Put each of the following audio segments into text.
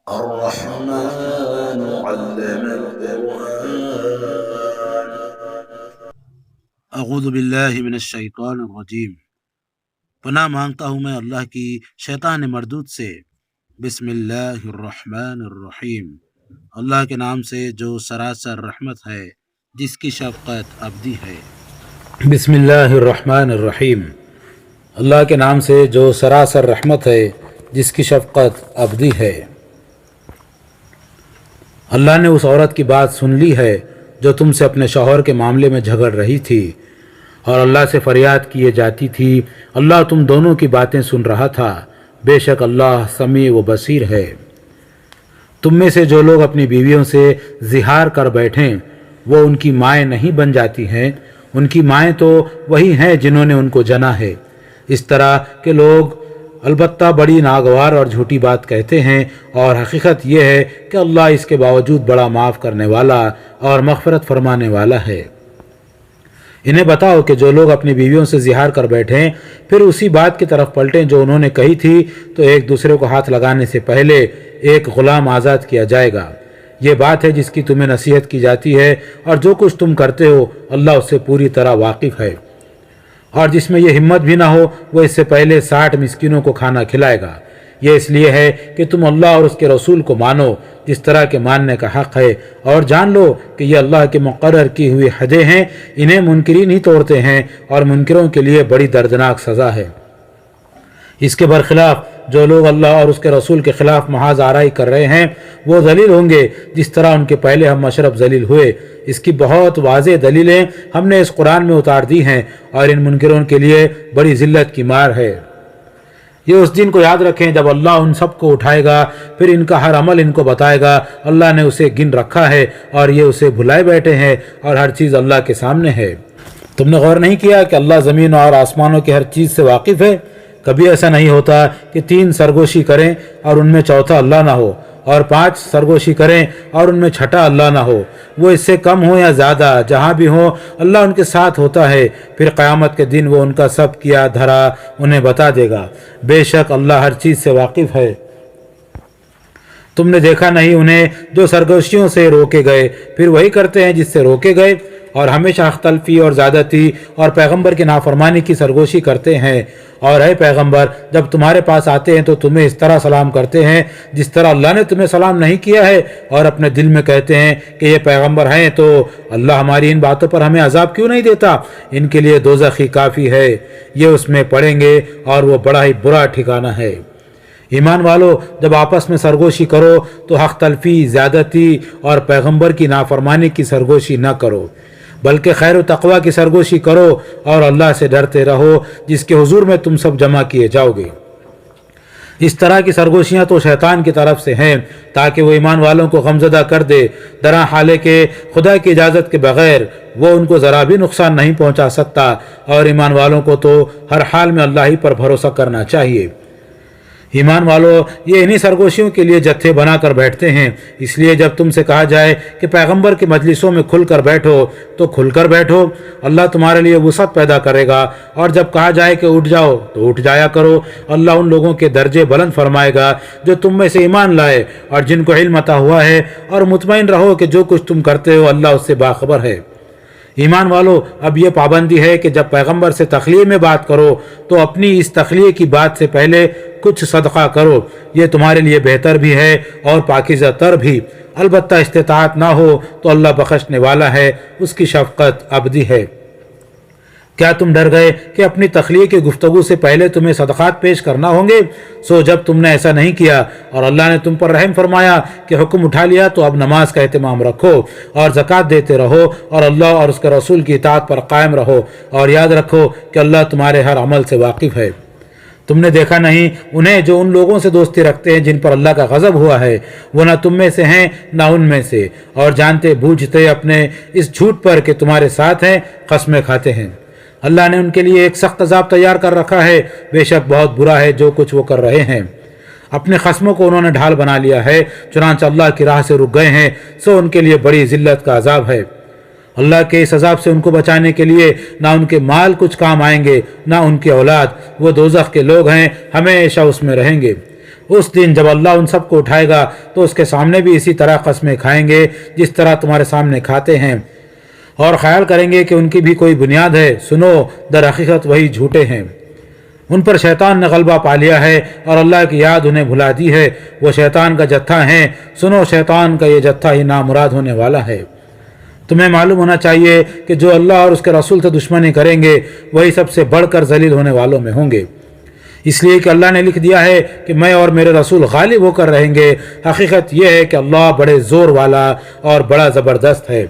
الرحمن علم القرآن. اعوذ باللہ من الشیطان الرجیم. پناہ مانگتا ہوں میں اللہ کی شیطان مردود سے. بسم اللہ الرحمن الرحیم. اللہ کے نام سے جو سراسر رحمت ہے، جس کی شفقت ابدی ہے. بسم اللہ الرحمن الرحیم. اللہ کے نام سے جو سراسر رحمت ہے، جس کی شفقت ابدی ہے. اللہ نے اس عورت کی بات سن لی ہے جو تم سے اپنے شوہر کے معاملے میں جھگڑ رہی تھی اور اللہ سے فریاد کیے جاتی تھی. اللہ تم دونوں کی باتیں سن رہا تھا. بے شک اللہ سمیع و بصیر ہے. تم میں سے جو لوگ اپنی بیویوں سے زہار کر بیٹھیں وہ ان کی مائیں نہیں بن جاتی ہیں. ان کی مائیں تو وہی ہیں جنہوں نے ان کو جنا ہے. اس طرح کے لوگ البتہ بڑی ناگوار اور جھوٹی بات کہتے ہیں، اور حقیقت یہ ہے کہ اللہ اس کے باوجود بڑا معاف کرنے والا اور مغفرت فرمانے والا ہے. انہیں بتاؤ کہ جو لوگ اپنی بیویوں سے زہار کر بیٹھیں پھر اسی بات کی طرف پلٹیں جو انہوں نے کہی تھی، تو ایک دوسرے کو ہاتھ لگانے سے پہلے ایک غلام آزاد کیا جائے گا. یہ بات ہے جس کی تمہیں نصیحت کی جاتی ہے، اور جو کچھ تم کرتے ہو اللہ اس سے پوری طرح واقف ہے. اور جس میں یہ ہمت بھی نہ ہو وہ اس سے پہلے 60 مسکینوں کو کھانا کھلائے گا. یہ اس لیے ہے کہ تم اللہ اور اس کے رسول کو مانو جس طرح کے ماننے کا حق ہے، اور جان لو کہ یہ اللہ کے مقرر کی ہوئی حدیں ہیں. انہیں منکرین ہی توڑتے ہیں، اور منکروں کے لیے بڑی دردناک سزا ہے. اس کے برخلاف جو لوگ اللہ اور اس کے رسول کے خلاف محاذ آرائی کر رہے ہیں وہ ذلیل ہوں گے جس طرح ان کے پہلے ہم مشرب ذلیل ہوئے. اس کی بہت واضح دلیلیں ہم نے اس قرآن میں اتار دی ہیں، اور ان منکروں کے لیے بڑی ذلت کی مار ہے. یہ اس دن کو یاد رکھیں جب اللہ ان سب کو اٹھائے گا، پھر ان کا ہر عمل ان کو بتائے گا. اللہ نے اسے گن رکھا ہے اور یہ اسے بھلائے بیٹھے ہیں، اور ہر چیز اللہ کے سامنے ہے. تم نے غور نہیں کیا کہ اللہ زمین اور آسمانوں کی ہر چیز سے واقف ہے؟ کبھی ایسا نہیں ہوتا کہ 3 سرگوشی کریں اور ان میں چوتھا اللہ نہ ہو، اور 5 سرگوشی کریں اور ان میں چھٹا اللہ نہ ہو. وہ اس سے کم ہو یا زیادہ، جہاں بھی ہو اللہ ان کے ساتھ ہوتا ہے. پھر قیامت کے دن وہ ان کا سب کیا دھرا انہیں بتا دے گا. بے شک اللہ ہر چیز سے واقف ہے. تم نے دیکھا نہیں انہیں جو سرگوشیوں سے روکے گئے پھر وہی کرتے ہیں جس سے روکے گئے، اور ہمیشہ حق تلفی اور زیادتی اور پیغمبر کی نافرمانی کی سرگوشی کرتے ہیں. اور اے پیغمبر، جب تمہارے پاس آتے ہیں تو تمہیں اس طرح سلام کرتے ہیں جس طرح اللہ نے تمہیں سلام نہیں کیا ہے، اور اپنے دل میں کہتے ہیں کہ یہ پیغمبر ہیں تو اللہ ہماری ان باتوں پر ہمیں عذاب کیوں نہیں دیتا. ان کے لیے دوزخ ہی کافی ہے، یہ اس میں پڑیں گے اور وہ بڑا ہی برا ٹھکانہ ہے. ایمان والو، جب آپس میں سرگوشی کرو تو حق تلفی، زیادتی اور پیغمبر کی نافرمانی کی سرگوشی نہ کرو، بلکہ خیر و تقوی کی سرگوشی کرو اور اللہ سے ڈرتے رہو جس کے حضور میں تم سب جمع کیے جاؤ گے. اس طرح کی سرگوشیاں تو شیطان کی طرف سے ہیں تاکہ وہ ایمان والوں کو غمزدہ کر دے، درا حالے کہ خدا کی اجازت کے بغیر وہ ان کو ذرا بھی نقصان نہیں پہنچا سکتا. اور ایمان والوں کو تو ہر حال میں اللہ ہی پر بھروسہ کرنا چاہیے. ایمان والو، یہ انہی سرگوشیوں کے لیے جتھے بنا کر بیٹھتے ہیں. اس لیے جب تم سے کہا جائے کہ پیغمبر کی مجلسوں میں کھل کر بیٹھو تو کھل کر بیٹھو، اللہ تمہارے لیے وسعت پیدا کرے گا. اور جب کہا جائے کہ اٹھ جاؤ تو اٹھ جایا کرو. اللہ ان لوگوں کے درجے بلند فرمائے گا جو تم میں سے ایمان لائے اور جن کو علم عطا ہوا ہے. اور مطمئن رہو کہ جو کچھ تم کرتے ہو اللہ اس سے باخبر ہے. ایمان والو، اب یہ پابندی ہے کہ جب پیغمبر سے تخلیہ میں بات کرو تو اپنی اس تخلیہ کی بات سے پہلے کچھ صدقہ کرو. یہ تمہارے لیے بہتر بھی ہے اور پاکیزہ تر بھی. البتہ استطاعت نہ ہو تو اللہ بخشنے والا ہے، اس کی شفقت ابدی ہے. کیا تم ڈر گئے کہ اپنی تخلیہ کی گفتگو سے پہلے تمہیں صدقات پیش کرنا ہوں گے؟ سو جب تم نے ایسا نہیں کیا اور اللہ نے تم پر رحم فرمایا کہ حکم اٹھا لیا تو اب نماز کا اہتمام رکھو اور زکوٰۃ دیتے رہو اور اللہ اور اس کے رسول کی اطاعت پر قائم رہو. اور یاد رکھو کہ اللہ تمہارے ہر عمل سے واقف ہے. تم نے دیکھا نہیں انہیں جو ان لوگوں سے دوستی رکھتے ہیں جن پر اللہ کا غضب ہوا ہے؟ وہ نہ تم میں سے ہیں نہ ان میں سے، اور جانتے بوجھتے اپنے اس جھوٹ پر کہ تمہارے ساتھ ہیں قسمیں کھاتے ہیں. اللہ نے ان کے لیے ایک سخت عذاب تیار کر رکھا ہے. بے شک بہت برا ہے جو کچھ وہ کر رہے ہیں. اپنے خصموں کو انہوں نے ڈھال بنا لیا ہے، چنانچہ اللہ کی راہ سے رک گئے ہیں. سو ان کے لیے بڑی ذلت کا عذاب ہے. اللہ کے اس عذاب سے ان کو بچانے کے لیے نہ ان کے مال کچھ کام آئیں گے نہ ان کی اولاد. وہ دوزخ کے لوگ ہیں، ہمیشہ اس میں رہیں گے. اس دن جب اللہ ان سب کو اٹھائے گا تو اس کے سامنے بھی اسی طرح قسمیں کھائیں گے جس طرح تمہارے سامنے کھاتے ہیں، اور خیال کریں گے کہ ان کی بھی کوئی بنیاد ہے۔ سنو، در حقیقت وہی جھوٹے ہیں۔ ان پر شیطان نے غلبہ پا لیا ہے اور اللہ کی یاد انہیں بھلا دی ہے۔ وہ شیطان کا جتھا ہیں، سنو شیطان کا یہ جتھا ہی نامراد ہونے والا ہے۔ تمہیں معلوم ہونا چاہیے کہ جو اللہ اور اس کے رسول سے دشمنی کریں گے وہی سب سے بڑھ کر ذلیل ہونے والوں میں ہوں گے، اس لیے کہ اللہ نے لکھ دیا ہے کہ میں اور میرے رسول غالب ہو کر رہیں گے۔ حقیقت یہ ہے کہ اللہ بڑے زور والا اور بڑا زبردست ہے۔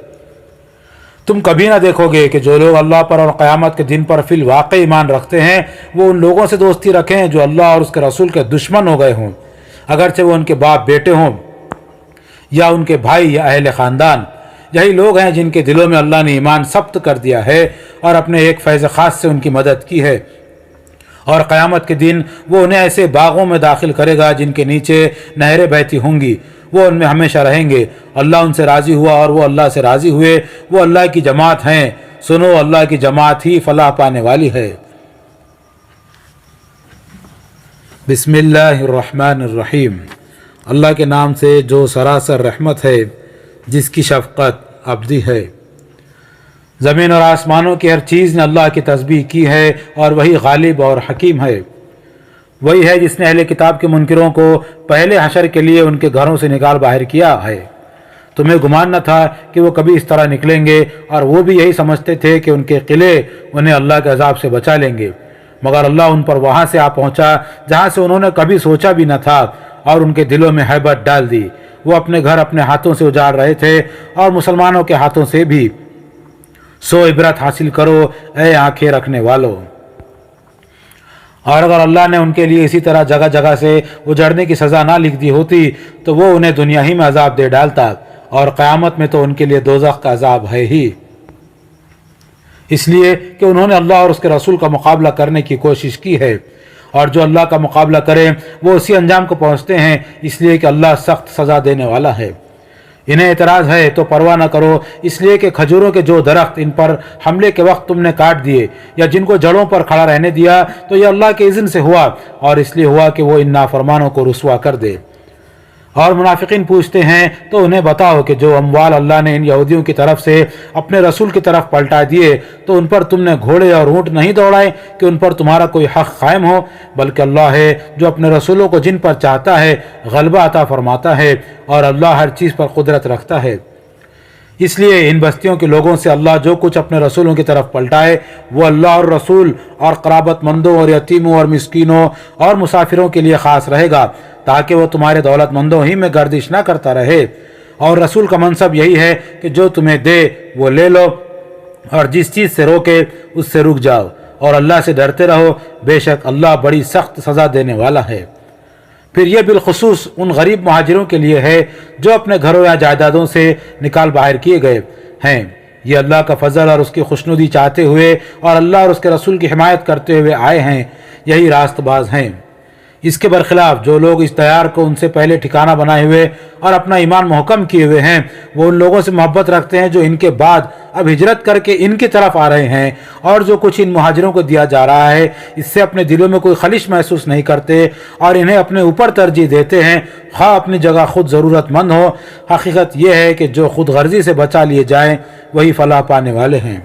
تم کبھی نہ دیکھو گے کہ جو لوگ اللہ پر اور قیامت کے دن پر فی الواقع ایمان رکھتے ہیں وہ ان لوگوں سے دوستی رکھیں جو اللہ اور اس کے رسول کے دشمن ہو گئے ہوں، اگرچہ وہ ان کے باپ بیٹے ہوں یا ان کے بھائی یا اہل خاندان۔ یہی لوگ ہیں جن کے دلوں میں اللہ نے ایمان ثبت کر دیا ہے اور اپنے ایک فیض خاص سے ان کی مدد کی ہے، اور قیامت کے دن وہ انہیں ایسے باغوں میں داخل کرے گا جن کے نیچے نہریں بہتی ہوں گی، وہ ان میں ہمیشہ رہیں گے۔ اللہ ان سے راضی ہوا اور وہ اللہ سے راضی ہوئے، وہ اللہ کی جماعت ہیں۔ سنو، اللہ کی جماعت ہی فلاح پانے والی ہے۔ بسم اللہ الرحمن الرحیم، اللہ کے نام سے جو سراسر رحمت ہے، جس کی شفقت ابدی ہے۔ زمین اور آسمانوں کی ہر چیز نے اللہ کی تسبیح کی ہے اور وہی غالب اور حکیم ہے۔ وہی ہے جس نے اہل کتاب کے منکروں کو پہلے حشر کے لیے ان کے گھروں سے نکال باہر کیا ہے۔ تمہیں گمان نہ تھا کہ وہ کبھی اس طرح نکلیں گے، اور وہ بھی یہی سمجھتے تھے کہ ان کے قلعے انہیں اللہ کے عذاب سے بچا لیں گے، مگر اللہ ان پر وہاں سے آ پہنچا جہاں سے انہوں نے کبھی سوچا بھی نہ تھا، اور ان کے دلوں میں ہیبت ڈال دی۔ وہ اپنے گھر اپنے ہاتھوں سے اجاڑ رہے تھے اور مسلمانوں کے ہاتھوں سے بھی۔ سو عبرت حاصل کرو اے آنکھیں رکھنے والو۔ اور اگر اللہ نے ان کے لیے اسی طرح جگہ جگہ سے اجڑنے کی سزا نہ لکھ دی ہوتی تو وہ انہیں دنیا ہی میں عذاب دے ڈالتا، اور قیامت میں تو ان کے لیے دوزخ کا عذاب ہے ہی، اس لیے کہ انہوں نے اللہ اور اس کے رسول کا مقابلہ کرنے کی کوشش کی ہے، اور جو اللہ کا مقابلہ کرے وہ اسی انجام کو پہنچتے ہیں، اس لیے کہ اللہ سخت سزا دینے والا ہے۔ انہیں اعتراض ہے تو پرواہ نہ کرو، اس لیے کہ کھجوروں کے جو درخت ان پر حملے کے وقت تم نے کاٹ دیے یا جن کو جڑوں پر کھڑا رہنے دیا تو یہ اللہ کے اذن سے ہوا، اور اس لیے ہوا کہ وہ ان نافرمانوں کو رسوا کر دے۔ اور منافقین پوچھتے ہیں تو انہیں بتاؤ کہ جو اموال اللہ نے ان یہودیوں کی طرف سے اپنے رسول کی طرف پلٹا دیے تو ان پر تم نے گھوڑے اور اونٹ نہیں دوڑائے کہ ان پر تمہارا کوئی حق قائم ہو، بلکہ اللہ ہے جو اپنے رسولوں کو جن پر چاہتا ہے غلبہ عطا فرماتا ہے، اور اللہ ہر چیز پر قدرت رکھتا ہے۔ اس لیے ان بستیوں کے لوگوں سے اللہ جو کچھ اپنے رسولوں کی طرف پلٹائے وہ اللہ اور رسول اور قرابت مندوں اور یتیموں اور مسکینوں اور مسافروں کے لیے خاص رہے گا، تاکہ وہ تمہارے دولت مندوں ہی میں گردش نہ کرتا رہے۔ اور رسول کا منصب یہی ہے کہ جو تمہیں دے وہ لے لو، اور جس چیز سے روکے اس سے رک جاؤ، اور اللہ سے ڈرتے رہو، بے شک اللہ بڑی سخت سزا دینے والا ہے۔ پھر یہ بالخصوص ان غریب مہاجروں کے لیے ہے جو اپنے گھروں یا جائیدادوں سے نکال باہر کیے گئے ہیں۔ یہ اللہ کا فضل اور اس کی خوشنودی چاہتے ہوئے اور اللہ اور اس کے رسول کی حمایت کرتے ہوئے آئے ہیں، یہی راست باز ہیں۔ اس کے برخلاف جو لوگ اس دیار کو ان سے پہلے ٹھکانہ بنائے ہوئے اور اپنا ایمان محکم کیے ہوئے ہیں، وہ ان لوگوں سے محبت رکھتے ہیں جو ان کے بعد اب ہجرت کر کے ان کی طرف آ رہے ہیں، اور جو کچھ ان مہاجروں کو دیا جا رہا ہے اس سے اپنے دلوں میں کوئی خلش محسوس نہیں کرتے، اور انہیں اپنے اوپر ترجیح دیتے ہیں، خواہ اپنی جگہ خود ضرورت مند ہو۔ حقیقت یہ ہے کہ جو خود غرضی سے بچا لیے جائیں وہی فلاح پانے والے ہیں۔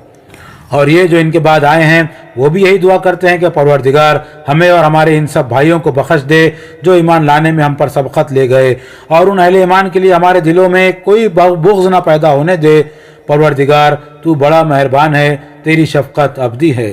اور یہ جو ان کے بعد آئے ہیں وہ بھی یہی دعا کرتے ہیں کہ پروردگار ہمیں اور ہمارے ان سب بھائیوں کو بخش دے جو ایمان لانے میں ہم پر سبقت لے گئے، اور ان اہل ایمان کے لیے ہمارے دلوں میں کوئی بغض نہ پیدا ہونے دے۔ پروردگار تو بڑا مہربان ہے، تیری شفقت ابدی ہے۔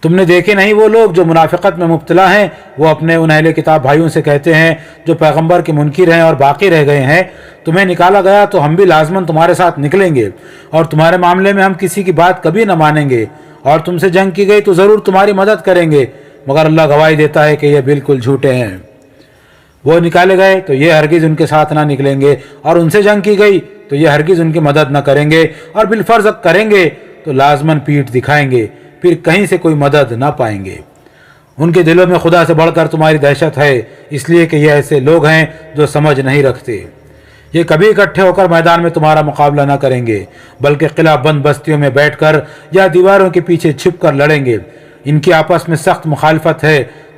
تم نے دیکھے نہیں وہ لوگ جو منافقت میں مبتلا ہیں، وہ اپنے ان اہل کتاب بھائیوں سے کہتے ہیں جو پیغمبر کے منکر ہیں اور باقی رہ گئے ہیں، تمہیں نکالا گیا تو ہم بھی لازماً تمہارے ساتھ نکلیں گے، اور تمہارے معاملے میں ہم کسی کی بات کبھی نہ مانیں گے، اور تم سے جنگ کی گئی تو ضرور تمہاری مدد کریں گے، مگر اللہ گواہی دیتا ہے کہ یہ بالکل جھوٹے ہیں۔ وہ نکالے گئے تو یہ ہرگز ان کے ساتھ نہ نکلیں گے، اور ان سے جنگ کی گئی تو یہ ہرگز ان کی مدد نہ کریں گے، اور بالفرض کریں گے تو لازماً پیٹھ دکھائیں گے، پھر کہیں سے کوئی مدد نہ پائیں گے۔ ان کے دلوں میں خدا سے بڑھ کر تمہاری دہشت ہے، اس لیے کہ یہ ایسے لوگ ہیں جو سمجھ نہیں رکھتے۔ یہ کبھی اکٹھے ہو کر میدان میں تمہارا مقابلہ نہ کریں گے، بلکہ قلعہ بند بستیوں میں بیٹھ کر یا دیواروں کے پیچھے چھپ کر لڑیں گے۔ ان کی آپس میں سخت مخالفت ہے،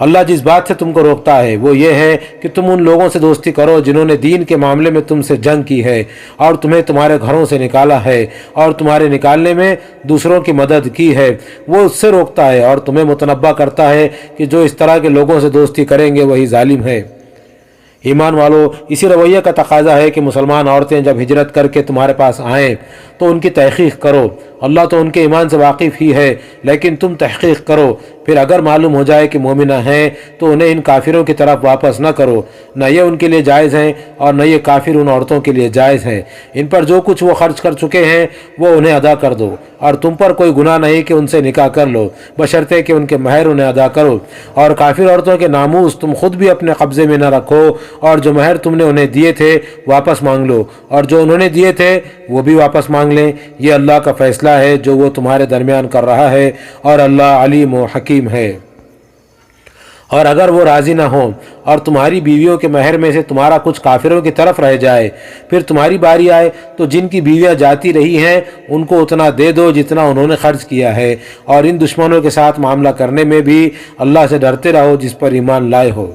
اللہ جس بات سے تم کو روکتا ہے وہ یہ ہے کہ تم ان لوگوں سے دوستی کرو جنہوں نے دین کے معاملے میں تم سے جنگ کی ہے اور تمہیں تمہارے گھروں سے نکالا ہے اور تمہارے نکالنے میں دوسروں کی مدد کی ہے، وہ اس سے روکتا ہے اور تمہیں متنبہ کرتا ہے کہ جو اس طرح کے لوگوں سے دوستی کریں گے وہی ظالم ہے۔ ایمان والو، اسی رویے کا تقاضا ہے کہ مسلمان عورتیں جب ہجرت کر کے تمہارے پاس آئیں تو ان کی تحقیق کرو۔ اللہ تو ان کے ایمان سے واقف ہی ہے، لیکن تم تحقیق کرو، پھر اگر معلوم ہو جائے کہ مومنہ ہیں تو انہیں ان کافروں کی طرف واپس نہ کرو، نہ یہ ان کے لیے جائز ہیں اور نہ یہ کافر ان عورتوں کے لیے جائز ہیں۔ ان پر جو کچھ وہ خرچ کر چکے ہیں وہ انہیں ادا کر دو، اور تم پر کوئی گناہ نہیں کہ ان سے نکاح کر لو، بشرطے کہ ان کے مہر انہیں ادا کرو۔ اور کافر عورتوں کے ناموس تم خود بھی اپنے قبضے میں نہ رکھو، اور جو مہر تم نے انہیں دیے تھے واپس مانگ لو، اور جو انہوں نے دیے تھے وہ بھی واپس مانگ لیں۔ یہ اللہ کا فیصلہ ہے جو وہ تمہارے درمیان کر رہا ہے، اور اللہ علیم و حکیم ہے۔ اور اگر وہ راضی نہ ہوں اور تمہاری بیویوں کے مہر میں سے تمہارا کچھ کافروں کی طرف رہ جائے، پھر تمہاری باری آئے تو جن کی بیویاں جاتی رہی ہیں ان کو اتنا دے دو جتنا انہوں نے خرچ کیا ہے، اور ان دشمنوں کے ساتھ معاملہ کرنے میں بھی اللہ سے ڈرتے رہو جس پر ایمان لائے ہو۔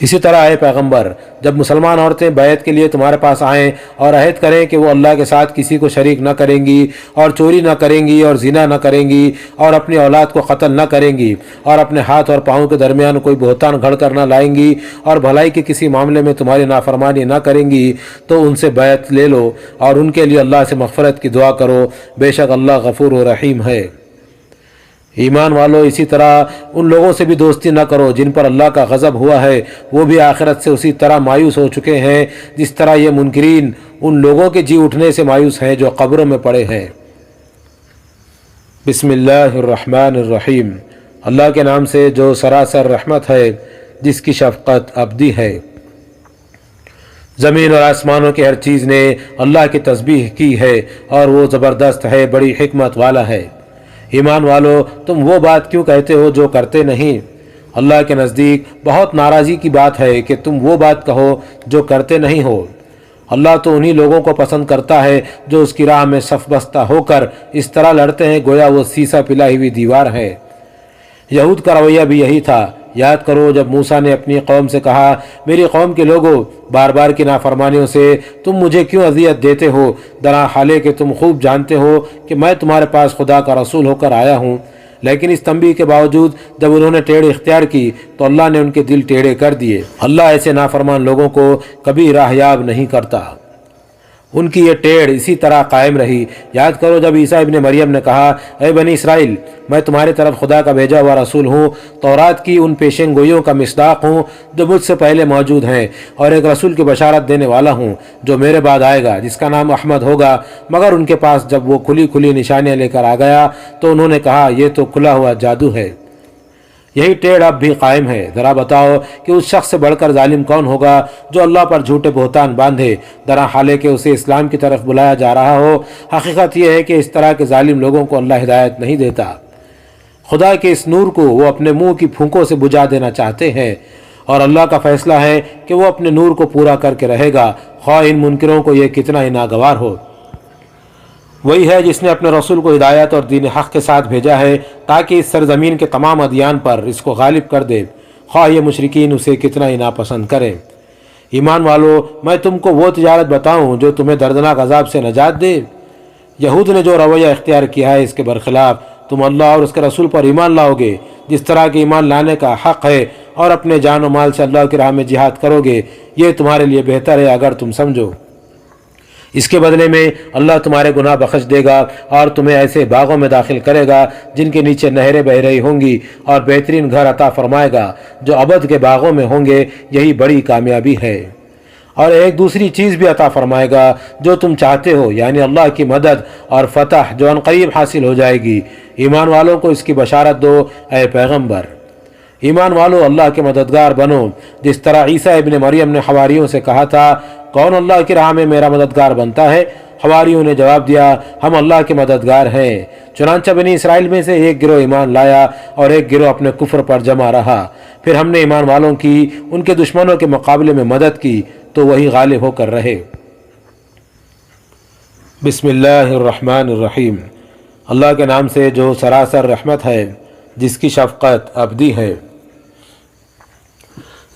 اسی طرح اے پیغمبر، جب مسلمان عورتیں بیعت کے لیے تمہارے پاس آئیں اور عہد کریں کہ وہ اللہ کے ساتھ کسی کو شریک نہ کریں گی اور چوری نہ کریں گی اور زنا نہ کریں گی اور اپنی اولاد کو قتل نہ کریں گی اور اپنے ہاتھ اور پاؤں کے درمیان کوئی بہتان گھڑ کر نہ لائیں گی اور بھلائی کے کسی معاملے میں تمہاری نافرمانی نہ کریں گی، تو ان سے بیعت لے لو اور ان کے لیے اللہ سے مغفرت کی دعا کرو، بے شک اللہ غفور و رحیم ہے۔ ایمان والو، اسی طرح ان لوگوں سے بھی دوستی نہ کرو جن پر اللہ کا غضب ہوا ہے، وہ بھی آخرت سے اسی طرح مایوس ہو چکے ہیں جس طرح یہ منکرین ان لوگوں کے جی اٹھنے سے مایوس ہیں جو قبروں میں پڑے ہیں۔ بسم اللہ الرحمن الرحیم، اللہ کے نام سے جو سراسر رحمت ہے، جس کی شفقت ابدی ہے۔ زمین اور آسمانوں کی ہر چیز نے اللہ کی تسبیح کی ہے اور وہ زبردست ہے، بڑی حکمت والا ہے۔ ایمان والو، تم وہ بات کیوں کہتے ہو جو کرتے نہیں؟ اللہ کے نزدیک بہت ناراضی کی بات ہے کہ تم وہ بات کہو جو کرتے نہیں ہو۔ اللہ تو انہی لوگوں کو پسند کرتا ہے جو اس کی راہ میں صف بستہ ہو کر اس طرح لڑتے ہیں گویا وہ سیسا پلائی ہوئی دیوار ہے۔ یہود کا رویہ بھی یہی تھا۔ یاد کرو جب موسیٰ نے اپنی قوم سے کہا، میری قوم کے لوگوں، بار بار کی نافرمانیوں سے تم مجھے کیوں اذیت دیتے ہو، درا حالے کہ تم خوب جانتے ہو کہ میں تمہارے پاس خدا کا رسول ہو کر آیا ہوں۔ لیکن اس تنبیہ کے باوجود جب انہوں نے ٹیڑھ اختیار کی تو اللہ نے ان کے دل ٹیڑھے کر دیے۔ اللہ ایسے نافرمان لوگوں کو کبھی راہیاب نہیں کرتا۔ ان کی یہ ٹیڑھ اسی طرح قائم رہی۔ یاد کرو جب عیسیٰ ابن مریم نے کہا، اے بنی اسرائیل، میں تمہاری طرف خدا کا بھیجا ہوا رسول ہوں، تورات کی ان پیشن گوئیوں کا مصداق ہوں جو مجھ سے پہلے موجود ہیں، اور ایک رسول کی بشارت دینے والا ہوں جو میرے بعد آئے گا جس کا نام احمد ہوگا۔ مگر ان کے پاس جب وہ کھلی کھلی نشانیاں لے کر آ گیا تو انہوں نے کہا، یہ تو کھلا ہوا جادو ہے۔ یہی ٹیڑھ اب بھی قائم ہے۔ ذرا بتاؤ کہ اس شخص سے بڑھ کر ظالم کون ہوگا جو اللہ پر جھوٹے بہتان باندھے، درا حالے کہ اسے اسلام کی طرف بلایا جا رہا ہو۔ حقیقت یہ ہے کہ اس طرح کے ظالم لوگوں کو اللہ ہدایت نہیں دیتا۔ خدا کے اس نور کو وہ اپنے منہ کی پھونکوں سے بجھا دینا چاہتے ہیں، اور اللہ کا فیصلہ ہے کہ وہ اپنے نور کو پورا کر کے رہے گا، خواہ ان منکروں کو یہ کتنا ہی ناگوار ہو۔ وہی ہے جس نے اپنے رسول کو ہدایت اور دین حق کے ساتھ بھیجا ہے تاکہ اس سرزمین کے تمام ادیان پر اس کو غالب کر دے، خواہ یہ مشرکین اسے کتنا ہی ناپسند کریں۔ ایمان والو، میں تم کو وہ تجارت بتاؤں جو تمہیں دردناک عذاب سے نجات دے؟ یہود نے جو رویہ اختیار کیا ہے اس کے برخلاف تم اللہ اور اس کے رسول پر ایمان لاؤ گے جس طرح کے ایمان لانے کا حق ہے، اور اپنے جان و مال سے اللہ کی راہ میں جہاد کرو گے، یہ تمہارے لیے بہتر ہے اگر تم سمجھو۔ اس کے بدلے میں اللہ تمہارے گناہ بخش دے گا اور تمہیں ایسے باغوں میں داخل کرے گا جن کے نیچے نہریں بہہ رہی ہوں گی، اور بہترین گھر عطا فرمائے گا جو ابد کے باغوں میں ہوں گے، یہی بڑی کامیابی ہے۔ اور ایک دوسری چیز بھی عطا فرمائے گا جو تم چاہتے ہو، یعنی اللہ کی مدد اور فتح جو عنقریب حاصل ہو جائے گی۔ ایمان والوں کو اس کی بشارت دو اے پیغمبر۔ ایمان والو، اللہ کے مددگار بنو، جس طرح عیسیٰ ابن مریم نے حواریوں سے کہا تھا، کون اللہ کی راہ میں میرا مددگار بنتا ہے؟ حواریوں نے جواب دیا، ہم اللہ کے مددگار ہیں۔ چنانچہ بنی اسرائیل میں سے ایک گروہ ایمان لایا اور ایک گروہ اپنے کفر پر جمع رہا۔ پھر ہم نے ایمان والوں کی ان کے دشمنوں کے مقابلے میں مدد کی تو وہی غالب ہو کر رہے۔ بسم اللہ الرحمن الرحیم، اللہ کے نام سے جو سراسر رحمت ہے، جس کی شفقت ابدی ہے۔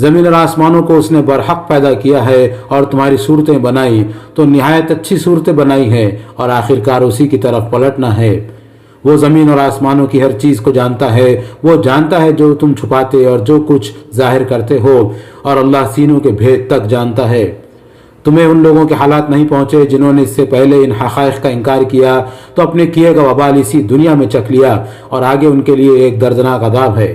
زمین اور آسمانوں کو اس نے برحق پیدا کیا ہے اور تمہاری صورتیں بنائی تو نہایت اچھی صورتیں بنائی ہیں اور آخرکار اسی کی طرف پلٹنا ہے۔ وہ زمین اور آسمانوں کی ہر چیز کو جانتا ہے، وہ جانتا ہے جو تم چھپاتے اور جو کچھ ظاہر کرتے ہو، اور اللہ سینوں کے بھید تک جانتا ہے۔ تمہیں ان لوگوں کے حالات نہیں پہنچے جنہوں نے اس سے پہلے ان حقائق کا انکار کیا تو اپنے کیے گا وبال اسی دنیا میں چکھ لیا، اور آگے ان کے لیے ایک دردناک عذاب ہے۔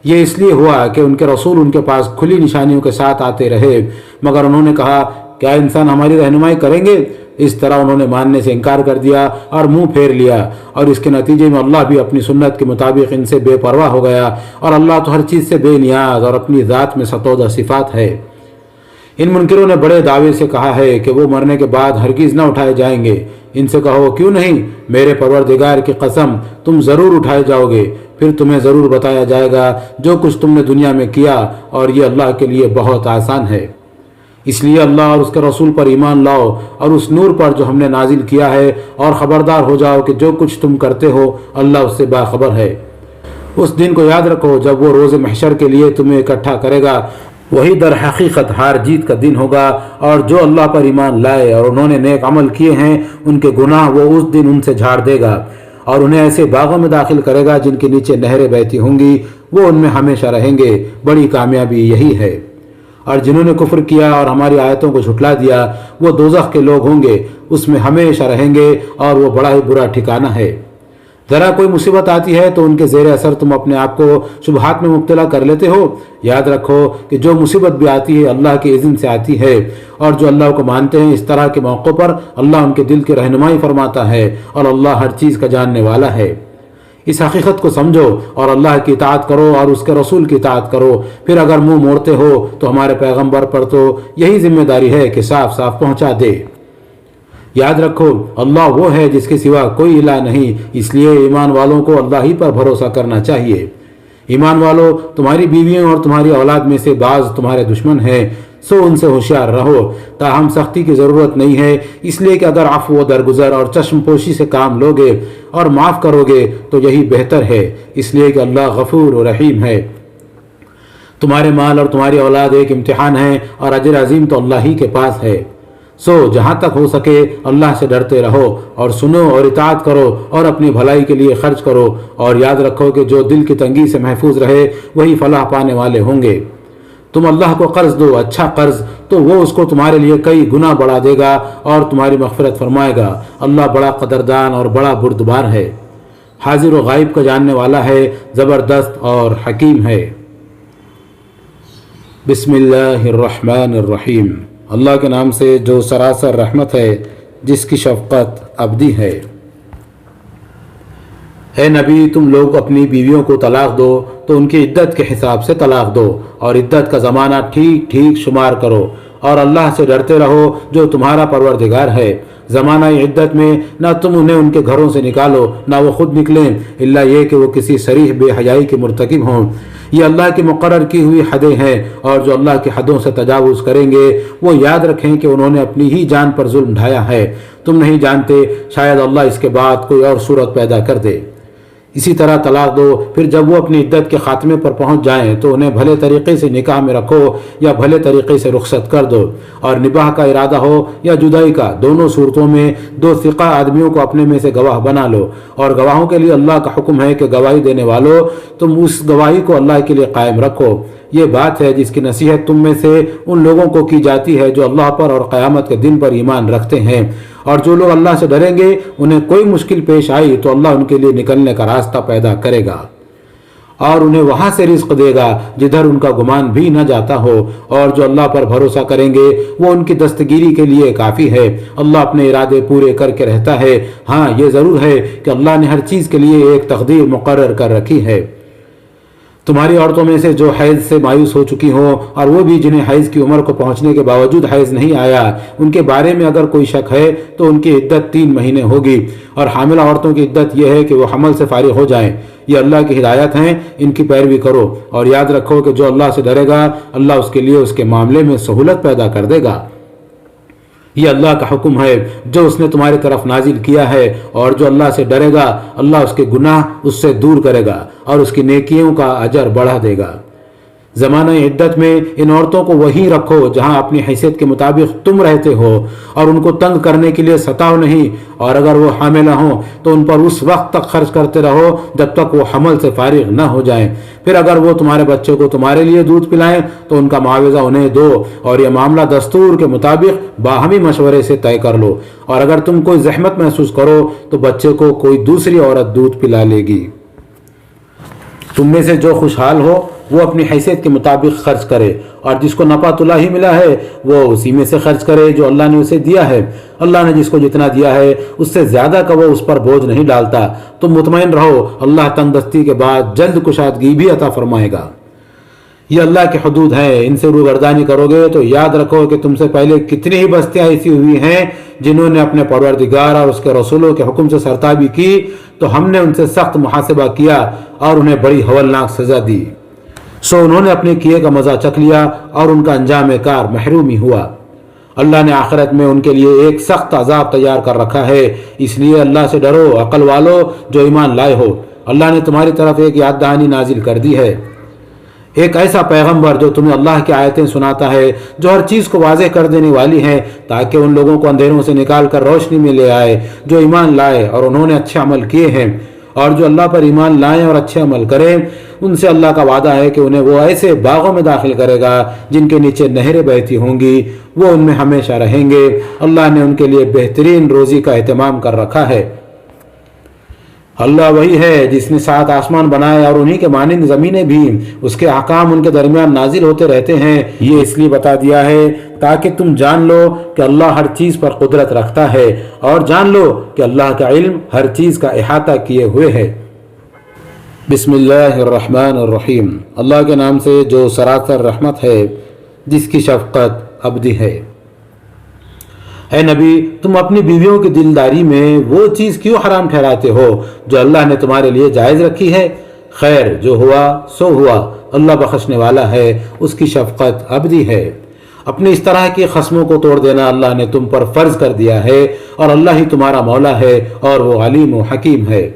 یہ اس لیے ہوا کہ ان کے رسول ان کے پاس کھلی نشانیوں کے ساتھ آتے رہے، مگر انہوں نے کہا کیا انسان ہماری رہنمائی کریں گے؟ اس طرح انہوں نے ماننے سے انکار کر دیا اور منہ پھیر لیا، اور اس کے نتیجے میں اللہ بھی اپنی سنت کے مطابق ان سے بے پرواہ ہو گیا، اور اللہ تو ہر چیز سے بے نیاز اور اپنی ذات میں ستودہ صفات ہے۔ ان منکروں نے بڑے دعوے سے کہا ہے کہ وہ مرنے کے بعد ہرگز نہ اٹھائے جائیں گے۔ ان سے کہو کیوں نہیں، میرے پروردگار کی قسم تم ضرور اٹھائے جاؤ گے، پھر تمہیں ضرور بتایا جائے گا جو کچھ تم نے دنیا میں کیا، اور یہ اللہ کے لیے بہت آسان ہے۔ اس لیے اللہ اور اس کے رسول پر ایمان لاؤ اور اس نور پر جو ہم نے نازل کیا ہے، اور خبردار ہو جاؤ کہ جو کچھ تم کرتے ہو اللہ اس سے باخبر ہے۔ اس دن کو یاد رکھو جب وہ روز محشر کے لیے تمہیں اکٹھا کرے گا، وہی در حقیقت ہار جیت کا دن ہوگا، اور جو اللہ پر ایمان لائے اور انہوں نے نیک عمل کیے ہیں ان کے گناہ وہ اس دن ان سے جھاڑ دے گا، اور انہیں ایسے باغوں میں داخل کرے گا جن کے نیچے نہریں بہتی ہوں گی، وہ ان میں ہمیشہ رہیں گے۔ بڑی کامیابی یہی ہے۔ اور جنہوں نے کفر کیا اور ہماری آیتوں کو جھٹلا دیا وہ دوزخ کے لوگ ہوں گے، اس میں ہمیشہ رہیں گے، اور وہ بڑا ہی برا ٹھکانہ ہے۔ ذرا کوئی مصیبت آتی ہے تو ان کے زیر اثر تم اپنے آپ کو شبہات میں مبتلا کر لیتے ہو۔ یاد رکھو کہ جو مصیبت بھی آتی ہے اللہ کے اذن سے آتی ہے، اور جو اللہ کو مانتے ہیں اس طرح کے موقعوں پر اللہ ان کے دل کی رہنمائی فرماتا ہے، اور اللہ ہر چیز کا جاننے والا ہے۔ اس حقیقت کو سمجھو اور اللہ کی اطاعت کرو اور اس کے رسول کی اطاعت کرو، پھر اگر منہ موڑتے ہو تو ہمارے پیغمبر پر تو یہی ذمہ داری ہے کہ صاف صاف پہنچا دے۔ یاد رکھو اللہ وہ ہے جس کے سوا کوئی الہ نہیں، اس لیے ایمان والوں کو اللہ ہی پر بھروسہ کرنا چاہیے۔ ایمان والو، تمہاری بیویوں اور تمہاری اولاد میں سے بعض تمہارے دشمن ہیں، سو ان سے ہوشیار رہو۔ تاہم سختی کی ضرورت نہیں ہے، اس لیے کہ اگر عفو و درگزر اور چشم پوشی سے کام لوگے اور معاف کرو گے تو یہی بہتر ہے، اس لیے کہ اللہ غفور و رحیم ہے۔ تمہارے مال اور تمہاری اولاد ایک امتحان ہے، اور اجر عظیم تو اللہ ہی کے پاس ہے۔ سو جہاں تک ہو سکے اللہ سے ڈرتے رہو، اور سنو اور اطاعت کرو، اور اپنی بھلائی کے لیے خرچ کرو، اور یاد رکھو کہ جو دل کی تنگی سے محفوظ رہے وہی فلاح پانے والے ہوں گے۔ تم اللہ کو قرض دو، اچھا قرض، تو وہ اس کو تمہارے لیے کئی گنا بڑھا دے گا اور تمہاری مغفرت فرمائے گا۔ اللہ بڑا قدردان اور بڑا بردبار ہے، حاضر و غائب کا جاننے والا ہے، زبردست اور حکیم ہے۔ بسم اللہ الرحمن الرحیم، اللہ کے نام سے جو سراسر رحمت ہے، جس کی شفقت ابدی ہے۔ اے نبی، تم لوگ اپنی بیویوں کو طلاق دو تو ان کی عدت کے حساب سے طلاق دو، اور عدت کا زمانہ ٹھیک ٹھیک شمار کرو، اور اللہ سے ڈرتے رہو جو تمہارا پروردگار ہے۔ زمانہ عدت میں نہ تم انہیں ان کے گھروں سے نکالو نہ وہ خود نکلیں، الا یہ کہ وہ کسی صریح بے حیائی کے مرتکب ہوں۔ یہ اللہ کی مقرر کی ہوئی حدیں ہیں، اور جو اللہ کی حدوں سے تجاوز کریں گے وہ یاد رکھیں کہ انہوں نے اپنی ہی جان پر ظلم ڈھایا ہے۔ تم نہیں جانتے، شاید اللہ اس کے بعد کوئی اور صورت پیدا کر دے۔ اسی طرح طلاق دو، پھر جب وہ اپنی عدت کے خاتمے پر پہنچ جائیں تو انہیں بھلے طریقے سے نکاح میں رکھو یا بھلے طریقے سے رخصت کر دو، اور نباہ کا ارادہ ہو یا جدائی کا، دونوں صورتوں میں دو ثقہ آدمیوں کو اپنے میں سے گواہ بنا لو، اور گواہوں کے لیے اللہ کا حکم ہے کہ گواہی دینے والوں تم اس گواہی کو اللہ کے لیے قائم رکھو۔ یہ بات ہے جس کی نصیحت تم میں سے ان لوگوں کو کی جاتی ہے جو اللہ پر اور قیامت کے دن پر ایمان رکھتے ہیں، اور جو لوگ اللہ سے ڈریں گے انہیں کوئی مشکل پیش آئی تو اللہ ان کے لیے نکلنے کا راستہ پیدا کرے گا، اور انہیں وہاں سے رزق دے گا جدھر ان کا گمان بھی نہ جاتا ہو، اور جو اللہ پر بھروسہ کریں گے وہ ان کی دستگیری کے لیے کافی ہے۔ اللہ اپنے ارادے پورے کر کے رہتا ہے۔ ہاں یہ ضرور ہے کہ اللہ نے ہر چیز کے لیے ایک تقدیر مقرر کر رکھی ہے۔ تمہاری عورتوں میں سے جو حیض سے مایوس ہو چکی ہوں، اور وہ بھی جنہیں حیض کی عمر کو پہنچنے کے باوجود حیض نہیں آیا، ان کے بارے میں اگر کوئی شک ہے تو ان کی عدت 3 مہینے ہوگی، اور حاملہ عورتوں کی عدت یہ ہے کہ وہ حمل سے فارغ ہو جائیں۔ یہ اللہ کی ہدایت ہیں، ان کی پیروی کرو، اور یاد رکھو کہ جو اللہ سے ڈرے گا اللہ اس کے لیے اس کے معاملے میں سہولت پیدا کر دے گا۔ یہ اللہ کا حکم ہے جو اس نے تمہاری طرف نازل کیا ہے، اور جو اللہ سے ڈرے گا اللہ اس کے گناہ اس سے دور کرے گا اور اس کی نیکیوں کا اجر بڑھا دے گا۔ زمانہ عدت میں ان عورتوں کو وہیں رکھو جہاں اپنی حیثیت کے مطابق تم رہتے ہو، اور ان کو تنگ کرنے کے لیے ستاؤ نہیں، اور اگر وہ حاملہ ہوں تو ان پر اس وقت تک خرچ کرتے رہو جب تک وہ حمل سے فارغ نہ ہو جائیں۔ پھر اگر وہ تمہارے بچے کو تمہارے لیے دودھ پلائیں تو ان کا معاوضہ انہیں دو، اور یہ معاملہ دستور کے مطابق باہمی مشورے سے طے کر لو، اور اگر تم کوئی زحمت محسوس کرو تو بچے کو کوئی دوسری عورت دودھ پلا لے گی۔ تم میں سے جو خوشحال ہو وہ اپنی حیثیت کے مطابق خرچ کرے، اور جس کو نفع تلا ہی ملا ہے وہ اسی میں سے خرچ کرے جو اللہ نے اسے دیا ہے۔ اللہ نے جس کو جتنا دیا ہے اس سے زیادہ کا وہ اس پر بوجھ نہیں ڈالتا۔ تم مطمئن رہو، اللہ تنگ دستی کے بعد جلد کشادگی بھی عطا فرمائے گا۔ یہ اللہ کی حدود ہیں، ان سے روگردانی کرو گے تو یاد رکھو کہ تم سے پہلے کتنی ہی بستیاں ایسی ہوئی ہیں جنہوں نے اپنے پروردگار اور اس کے رسولوں کے حکم سے سرتابی کی، تو ہم نے ان سے سخت محاسبہ کیا اور انہیں بڑی ہولناک سزا دی۔ سو انہوں نے اپنے کیے کا مزہ چکھ لیا اور ان کا انجام کار محرومی ہوا۔ اللہ نے آخرت میں ان کے لیے ایک سخت عذاب تیار کر رکھا ہے، اس لیے اللہ سے ڈرو عقل والو جو ایمان لائے ہو۔ اللہ نے تمہاری طرف ایک یاد دہانی نازل کر دی ہے، ایک ایسا پیغمبر جو تمہیں اللہ کی آیتیں سناتا ہے، جو ہر چیز کو واضح کر دینے والی ہیں، تاکہ ان لوگوں کو اندھیروں سے نکال کر روشنی میں لے آئے جو ایمان لائے اور انہوں نے اچھے عمل کیے ہیں۔ اور جو اللہ پر ایمان لائیں اور اچھے عمل کریں، ان سے اللہ کا وعدہ ہے کہ انہیں وہ ایسے باغوں میں داخل کرے گا جن کے نیچے نہریں بہتی ہوں گی، وہ ان میں ہمیشہ رہیں گے۔ اللہ نے ان کے لیے بہترین روزی کا اہتمام کر رکھا ہے۔ اللہ وہی ہے جس نے 7 آسمان بنائے اور انہی کے مانند زمینیں بھی، اس کے احکام ان کے درمیان نازل ہوتے رہتے ہیں۔ یہ اس لیے بتا دیا ہے تاکہ تم جان لو کہ اللہ ہر چیز پر قدرت رکھتا ہے، اور جان لو کہ اللہ کا علم ہر چیز کا احاطہ کیے ہوئے ہے۔ بسم اللہ الرحمن الرحیم، اللہ کے نام سے جو سراسر رحمت ہے، جس کی شفقت ابدی ہے۔ اے نبی، تم اپنی بیویوں کی دلداری میں وہ چیز کیوں حرام ٹھہراتے ہو جو اللہ نے تمہارے لیے جائز رکھی ہے؟ خیر، جو ہوا سو ہوا، اللہ بخشنے والا ہے، اس کی شفقت ابدی ہے۔ اپنے اس طرح کی خصموں کو توڑ دینا اللہ نے تم پر فرض کر دیا ہے، اور اللہ ہی تمہارا مولا ہے اور وہ علیم و حکیم ہے۔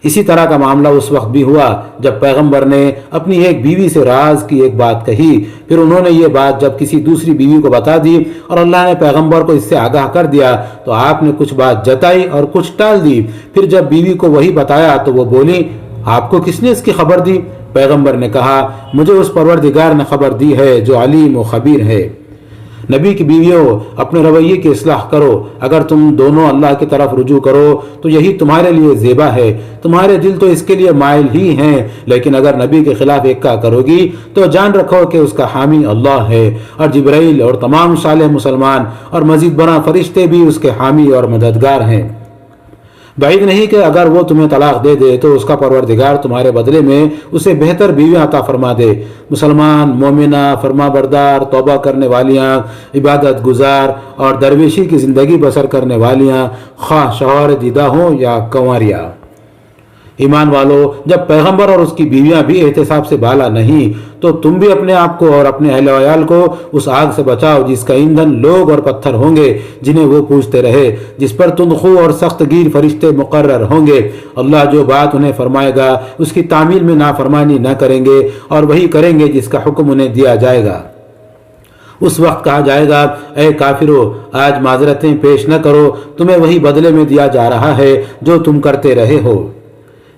اسی طرح کا معاملہ اس وقت بھی ہوا جب پیغمبر نے اپنی ایک بیوی سے راز کی ایک بات کہی، پھر انہوں نے یہ بات جب کسی دوسری بیوی کو بتا دی اور اللہ نے پیغمبر کو اس سے آگاہ کر دیا تو آپ نے کچھ بات جتائی اور کچھ ٹال دی۔ پھر جب بیوی کو وہی بتایا تو وہ بولی، آپ کو کس نے اس کی خبر دی؟ پیغمبر نے کہا، مجھے اس پروردگار نے خبر دی ہے جو علیم و خبیر ہے۔ نبی کی بیویوں، اپنے رویے کی اصلاح کرو، اگر تم دونوں اللہ کی طرف رجوع کرو تو یہی تمہارے لیے زیبا ہے۔ تمہارے دل تو اس کے لیے مائل ہی ہیں، لیکن اگر نبی کے خلاف ایکا کرو گی تو جان رکھو کہ اس کا حامی اللہ ہے، اور جبرائیل اور تمام صالح مسلمان اور مزید برآں فرشتے بھی اس کے حامی اور مددگار ہیں۔ بعید نہیں کہ اگر وہ تمہیں طلاق دے دے تو اس کا پروردگار تمہارے بدلے میں اسے بہتر بیوی عطا فرما دے۔ مسلمان، مومنہ، فرما بردار، توبہ کرنے والیاں، عبادت گزار اور درویشی کی زندگی بسر کرنے والیاں، خواہ شوہر دیدہ ہوں یا کنواریاں۔ ایمان والو، جب پیغمبر اور اس کی بیویاں بھی احتساب سے بالا نہیں تو تم بھی اپنے آپ کو اور اپنے اہل و عیال کو اس آگ سے بچاؤ جس کا ایندھن لوگ اور پتھر ہوں گے جنہیں وہ پوجتے رہے، جس پر تندخو اور سخت گیر فرشتے مقرر ہوں گے۔ اللہ جو بات انہیں فرمائے گا اس کی تعمیل میں نافرمانی نہ کریں گے، اور وہی کریں گے جس کا حکم انہیں دیا جائے گا۔ اس وقت کہا جائے گا، اے کافرو، آج معذرتیں پیش نہ کرو، تمہیں وہی بدلے میں دیا جا رہا ہے جو تم کرتے رہے ہو۔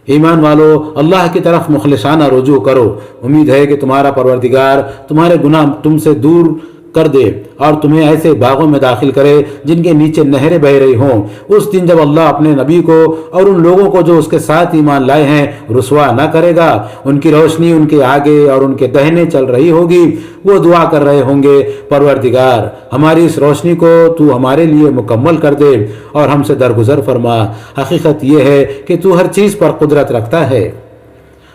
ایمان والو، اللہ کی طرف مخلصانہ رجوع کرو، امید ہے کہ تمہارا پروردگار تمہارے گناہ تم سے دور کر دے اور تمہیں ایسے باغوں میں داخل کرے جن کے نیچے نہریں بہ رہی ہوں۔ اس دن جب اللہ اپنے نبی کو اور ان لوگوں کو جو اس کے ساتھ ایمان لائے ہیں رسوا نہ کرے گا، ان کی روشنی ان کے آگے اور ان کے دہنے چل رہی ہوگی، وہ دعا کر رہے ہوں گے، پروردگار ہماری اس روشنی کو تو ہمارے لیے مکمل کر دے اور ہم سے درگزر فرما۔ حقیقت یہ ہے کہ تو ہر چیز پر قدرت رکھتا ہے۔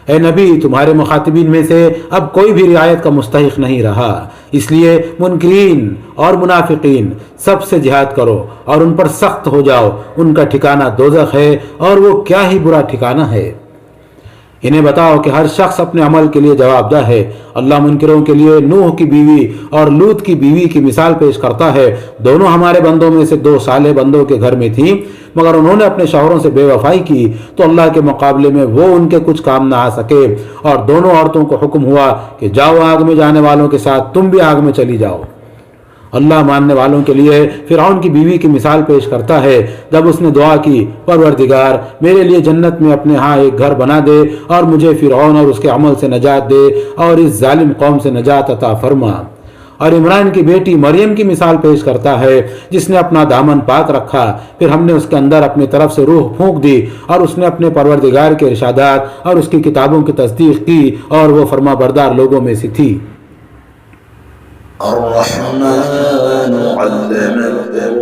اے نبی، تمہارے مخاطبین میں سے اب کوئی بھی رعایت کا مستحق نہیں رہا، اس لیے منکرین اور منافقین سب سے جہاد کرو اور ان پر سخت ہو جاؤ، ان کا ٹھکانہ دوزخ ہے اور وہ کیا ہی برا ٹھکانہ ہے۔ انہیں بتاؤ کہ ہر شخص اپنے عمل کے لیے جواب دہ ہے۔ اللہ منکروں کے لیے نوح کی بیوی اور لوط کی بیوی کی مثال پیش کرتا ہے۔ دونوں ہمارے بندوں میں سے دو صالح بندوں کے گھر میں تھیں، مگر انہوں نے اپنے شوہروں سے بے وفائی کی تو اللہ کے مقابلے میں وہ ان کے کچھ کام نہ آ سکے، اور دونوں عورتوں کو حکم ہوا کہ جاؤ آگ میں جانے والوں کے ساتھ تم بھی آگ میں چلی جاؤ۔ اللہ ماننے والوں کے لیے فرعون کی بیوی کی مثال پیش کرتا ہے جب اس نے دعا کی، پروردگار میرے لیے جنت میں اپنے ہاں ایک گھر بنا دے اور مجھے فرعون اور اس کے عمل سے نجات دے اور اس ظالم قوم سے نجات عطا فرما۔ اور عمران کی بیٹی مریم کی مثال پیش کرتا ہے جس نے اپنا دامن پاک رکھا، پھر ہم نے اس کے اندر اپنی طرف سے روح پھونک دی اور اس نے اپنے پروردگار کے ارشادات اور اس کی کتابوں کی تصدیق کی اور وہ فرما بردار لوگوں میں سے تھی۔ الرحمن علم